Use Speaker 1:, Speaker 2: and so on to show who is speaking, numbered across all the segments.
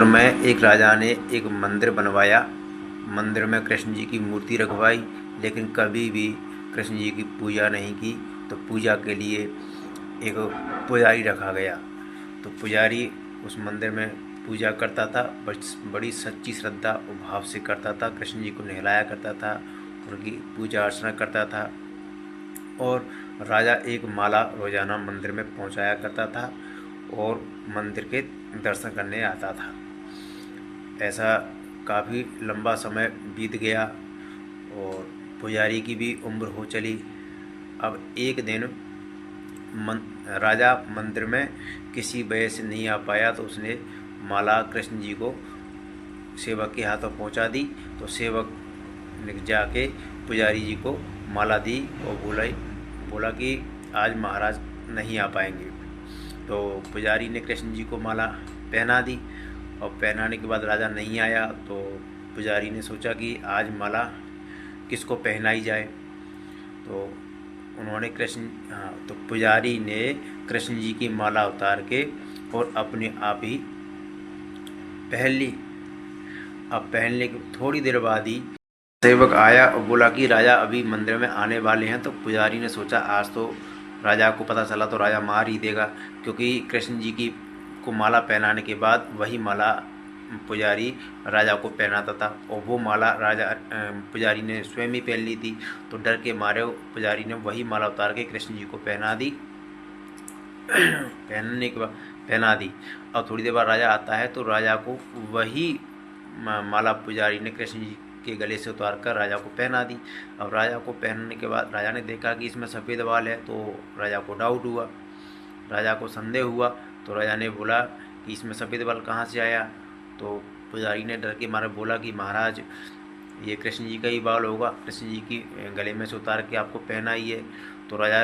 Speaker 1: में एक राजा ने एक मंदिर बनवाया। मंदिर में कृष्ण जी की मूर्ति रखवाई, लेकिन कभी भी कृष्ण जी की पूजा नहीं की। तो पूजा के लिए एक पुजारी रखा गया। तो पुजारी उस मंदिर में पूजा करता था, बड़ी सच्ची श्रद्धा और भाव से करता था। कृष्ण जी को नहलाया करता था, उनकी पूजा अर्चना करता था। और राजा एक माला रोजाना मंदिर में पहुंचाया करता था और मंदिर के दर्शन करने आता था। ऐसा काफ़ी लंबा समय बीत गया और पुजारी की भी उम्र हो चली। अब एक दिन राजा मंदिर में किसी वजह से नहीं आ पाया, तो उसने माला कृष्ण जी को सेवक के हाथों पहुंचा दी। तो सेवक ने जाके पुजारी जी को माला दी और बोला कि आज महाराज नहीं आ पाएंगे। तो पुजारी ने कृष्ण जी को माला पहना दी और पहनाने के बाद राजा नहीं आया। तो पुजारी ने सोचा कि आज माला किसको पहनाई जाए। तो उन्होंने तो पुजारी ने कृष्ण जी की माला उतार के और अपने आप ही पहन ली। अब पहनने के थोड़ी देर बाद ही सेवक आया और बोला कि राजा अभी मंदिर में आने वाले हैं। तो पुजारी ने सोचा आज तो राजा को पता चला तो राजा मार ही देगा, क्योंकि कृष्ण जी की को माला पहनाने के बाद वही माला पुजारी राजा को पहनाता था और वो माला पुजारी ने स्वयं ही पहन ली थी। तो डर के मारे पुजारी ने वही माला उतार के कृष्ण जी को पहना दी। पहनने के बाद पहना दी। और थोड़ी देर बाद राजा आता है तो राजा को वही माला पुजारी ने कृष्ण जी के गले से उतार कर राजा को पहना दी। अब राजा को पहनने के बाद राजा ने देखा कि इसमें सफ़ेद बाल है, तो राजा को डाउट हुआ, राजा को संदेह हुआ। तो राजा ने बोला कि इसमें सफ़ेद बाल कहाँ से आया। तो पुजारी ने डर के मारे बोला कि महाराज ये कृष्ण जी का ही बाल होगा, कृष्ण जी की गले में से उतार के आपको पहना ही है। तो राजा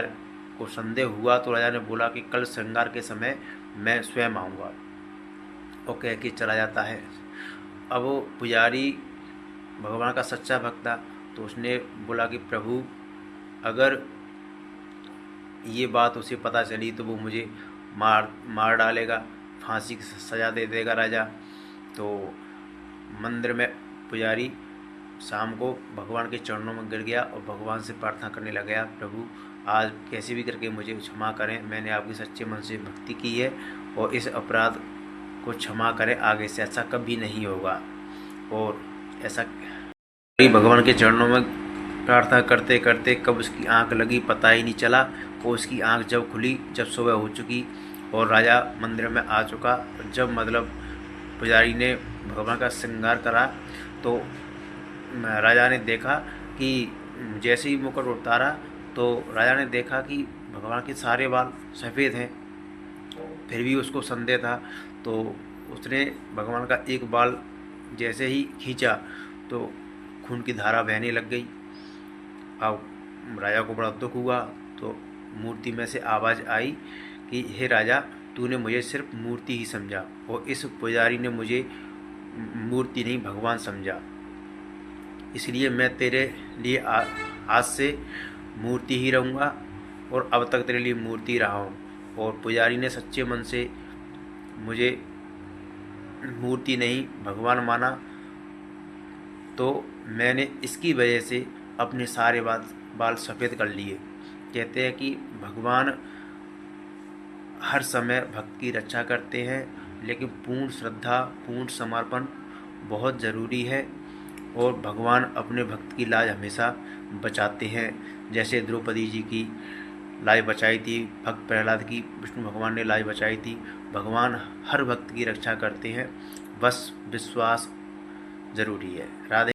Speaker 1: को संदेह हुआ। तो राजा ने बोला कि कल श्रृंगार के समय मैं स्वयं आऊँगा, और कह के चला जाता है। अब वो पुजारी भगवान का सच्चा भक्त था, तो उसने बोला कि प्रभु अगर ये बात उसे पता चली तो वो मुझे मार डालेगा, फांसी की सज़ा दे देगा राजा। तो मंदिर में पुजारी शाम को भगवान के चरणों में गिर गया और भगवान से प्रार्थना करने लग गया, प्रभु आज कैसे भी करके मुझे क्षमा करें, मैंने आपकी सच्चे मन से भक्ति की है और इस अपराध को क्षमा करें, आगे से ऐसा कभी नहीं होगा। और ऐसा भगवान के चरणों में प्रार्थना करते करते कब उसकी आंख लगी पता ही नहीं चला। और उसकी आंख जब खुली, जब सुबह हो चुकी और राजा मंदिर में आ चुका। जब पुजारी ने भगवान का श्रृंगार करा तो राजा ने देखा कि जैसे ही मुकुट उतारा तो राजा ने देखा कि भगवान के सारे बाल सफ़ेद हैं। फिर भी उसको संदेह था, तो उसने भगवान का एक बाल जैसे ही खींचा तो खून की धारा बहने लग गई। अब राजा को बड़ा दुख हुआ। तो मूर्ति में से आवाज़ आई कि हे राजा, तूने मुझे सिर्फ मूर्ति ही समझा और इस पुजारी ने मुझे मूर्ति नहीं भगवान समझा, इसलिए मैं तेरे लिए आज से मूर्ति ही रहूँगा और अब तक तेरे लिए मूर्ति रहा हूँ। और पुजारी ने सच्चे मन से मुझे मूर्ति नहीं भगवान माना, तो मैंने इसकी वजह से अपने सारे बाल सफ़ेद कर लिए। कहते हैं कि भगवान हर समय भक्त की रक्षा करते हैं, लेकिन पूर्ण श्रद्धा पूर्ण समर्पण बहुत ज़रूरी है और भगवान अपने भक्त की लाज हमेशा बचाते हैं। जैसे द्रौपदी जी की लाज बचाई थी, भक्त प्रहलाद की विष्णु भगवान ने लाज बचाई थी। भगवान हर भक्त की रक्षा करते हैं, बस विश्वास ज़रूरी है। राधे।